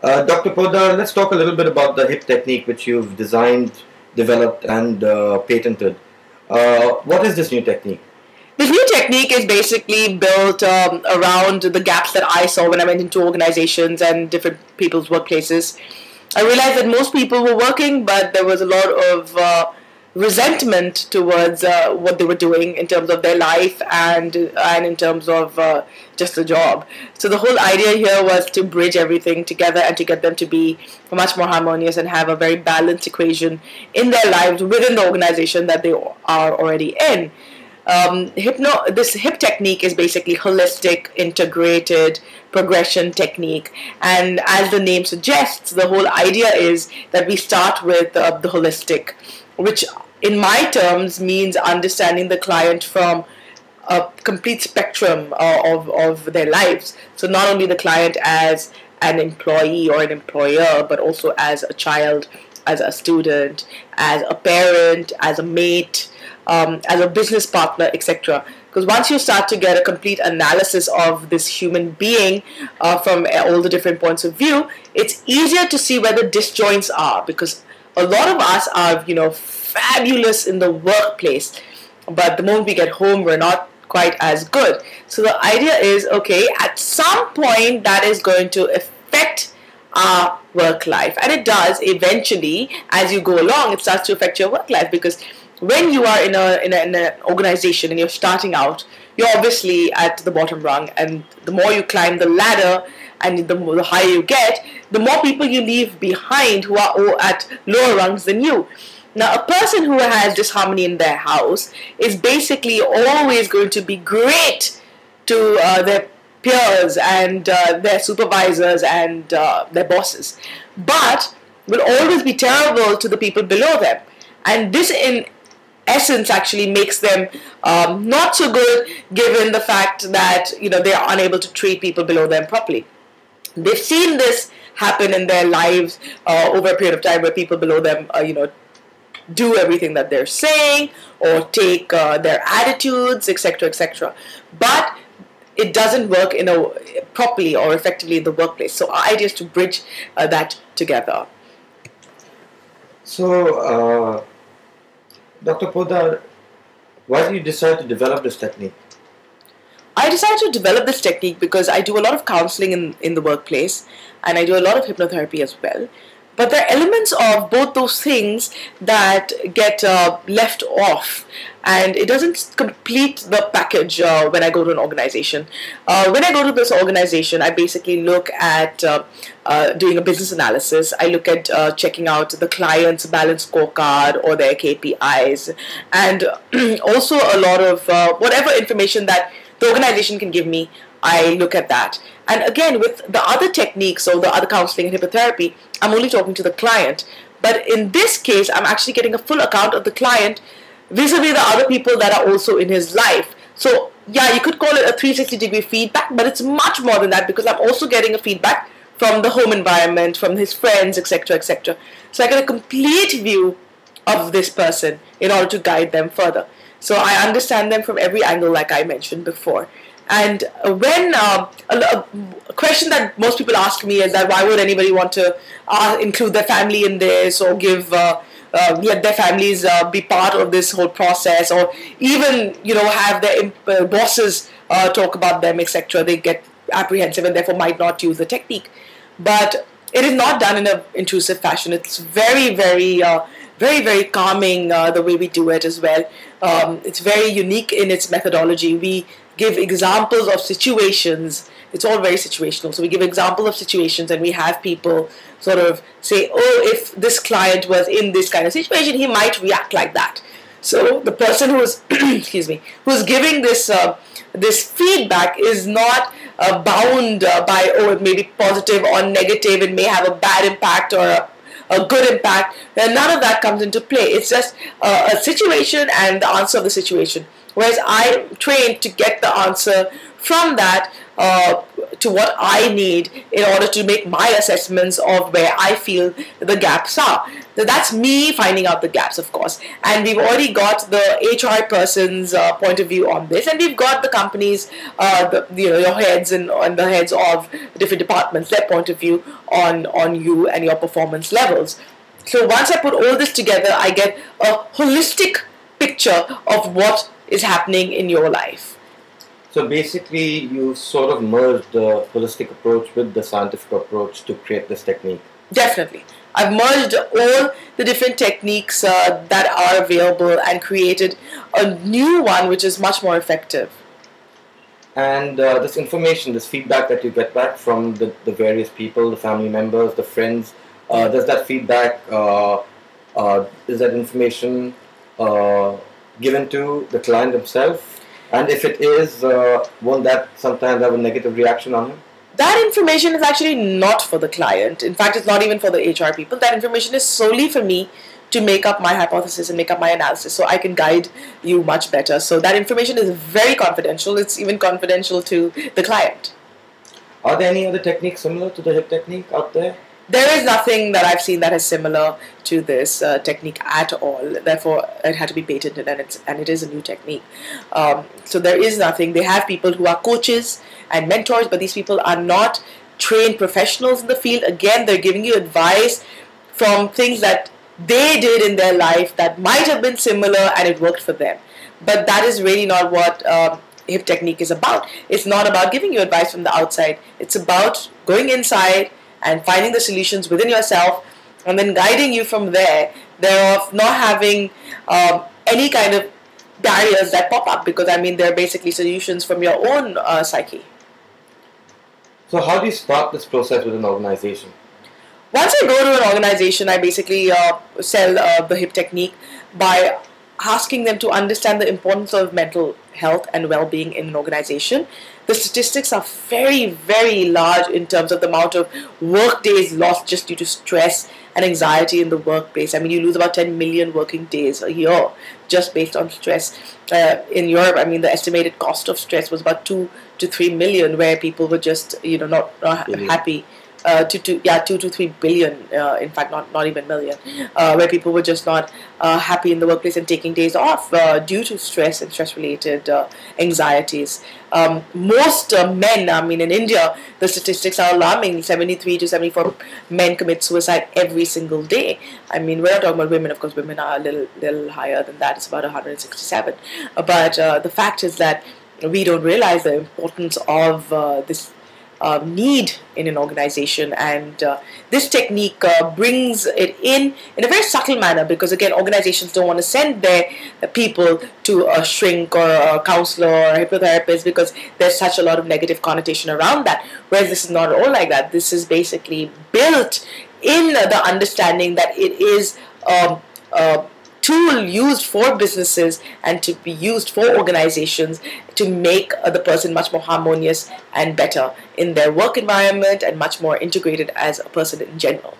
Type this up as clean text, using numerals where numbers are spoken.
Dr. Podar, let's talk a little bit about the hip technique which you've designed, developed, and patented. What is this new technique? This new technique is basically built around the gaps that I saw when I went into organizations and different people's workplaces. I realized that most people were working, but there was a lot of resentment towards what they were doing in terms of their life and in terms of just the job. So the whole idea here was to bridge everything together and to get them to be much more harmonious and have a very balanced equation in their lives within the organization that they are already in. This hip technique is basically holistic, integrated progression technique, and as the name suggests, the whole idea is that we start with the holistic, which in my terms means understanding the client from a complete spectrum of their lives. So not only the client as an employee or an employer, but also as a child, as a student, as a parent, as a mate, as a business partner, etc. Because once you start to get a complete analysis of this human being from all the different points of view, it's easier to see where the disjoints are. Because a lot of us are, fabulous in the workplace, but the moment we get home, we're not quite as good. So the idea is, okay, at some point that is going to affect our work life, and it does eventually. As you go along, it starts to affect your work life, because when you are in an organization and you're starting out, you're obviously at the bottom rung, and the more you climb the ladder and the higher you get, the more people you leave behind who are all at lower rungs than you. Now, a person who has disharmony in their house is basically always going to be great to their peers and their supervisors and their bosses, but will always be terrible to the people below them. And this, in essence, actually makes them not so good, given the fact that they are unable to treat people below them properly. They've seen this happen in their lives over a period of time, where people below them, do everything that they're saying or take their attitudes, etc., etc. But it doesn't work properly or effectively in the workplace. So our idea is to bridge that together. So, Dr. Podar, why did you decide to develop this technique? I decided to develop this technique because I do a lot of counseling in the workplace, and I do a lot of hypnotherapy as well. But there are elements of both those things that get left off, and it doesn't complete the package when I go to an organization. When I go to this organization, I basically look at doing a business analysis. I look at checking out the client's balance scorecard or their KPIs, and also a lot of whatever information that the organization can give me. I look at that. And again, with the other techniques, or the other counseling and hypnotherapy, I'm only talking to the client. But in this case, I'm actually getting a full account of the client vis-a-vis the other people that are also in his life. So yeah, you could call it a 360-degree feedback, but it's much more than that, because I'm also getting a feedback from the home environment, from his friends, etc., etc. So I get a complete view of this person in order to guide them further. So I understand them from every angle, like I mentioned before. And when a question that most people ask me is that why would anybody want to include their family in this, or give let their families be part of this whole process, or even have their bosses talk about them, etc. They get apprehensive and therefore might not use the technique. But it is not done in an intrusive fashion. It's very, very very, very calming the way we do it as well. It's very unique in its methodology. We give examples of situations. It's all very situational. So we give examples of situations, and we have people sort of say, oh, if this client was in this kind of situation, he might react like that. So the person who's excuse me, who's giving this this feedback is not bound by, oh, it may be positive or negative, it may have a bad impact or a good impact. And none of that comes into play. It's just a situation and the answer of the situation. Whereas I'm trained to get the answer from that to what I need in order to make my assessments of where I feel the gaps are. So that's me finding out the gaps, of course. And we've already got the HR person's point of view on this, and we've got the company's, your heads and the heads of different departments, their point of view on you and your performance levels. So once I put all this together, I get a holistic picture of what is happening in your life. So basically, you sort of merged the holistic approach with the scientific approach to create this technique. Definitely. I've merged all the different techniques that are available and created a new one which is much more effective. And this information, this feedback that you get back from the various people, the family members, the friends, does that feedback, is that information given to the client himself? And if it is, won't that sometimes have a negative reaction on him? That information is actually not for the client. In fact, it's not even for the HR people. That information is solely for me to make up my hypothesis and make up my analysis, so I can guide you much better. So that information is very confidential. It's even confidential to the client. Are there any other techniques similar to the HIP technique out there? There is nothing that I've seen that is similar to this technique at all. Therefore, it had to be patented, and it is a new technique. So there is nothing. They have people who are coaches and mentors, but these people are not trained professionals in the field. Again, they're giving you advice from things that they did in their life that might have been similar and it worked for them. But that is really not what HIP technique is about. It's not about giving you advice from the outside. It's about going inside and finding the solutions within yourself and then guiding you from there, thereof not having any kind of barriers that pop up, because I mean they're basically solutions from your own psyche. So how do you start this process with an organization? Once I go to an organization, I basically sell the HIP technique by asking them to understand the importance of mental health and well-being in an organization. The statistics are very, very large in terms of the amount of work days lost just due to stress and anxiety in the workplace. I mean, you lose about 10 million working days a year just based on stress. In Europe, I mean, the estimated cost of stress was about 2 to 3 million, where people were just, not happy. 2 to 3 billion, in fact not even million, where people were just not happy in the workplace and taking days off due to stress and stress related anxieties. Most men, I mean in India the statistics are alarming. 73 to 74 men commit suicide every single day. I mean, we're not talking about women, of course. Women are a little higher than that. It's about 167, but the fact is that we don't realize the importance of this need in an organization, and this technique brings it in a very subtle manner, because again, organizations don't want to send their people to a shrink or a counselor or a hypnotherapist because there's such a lot of negative connotation around that, whereas this is not at all like that. This is basically built in the understanding that it is a tool used for businesses and to be used for organizations to make the person much more harmonious and better in their work environment and much more integrated as a person in general.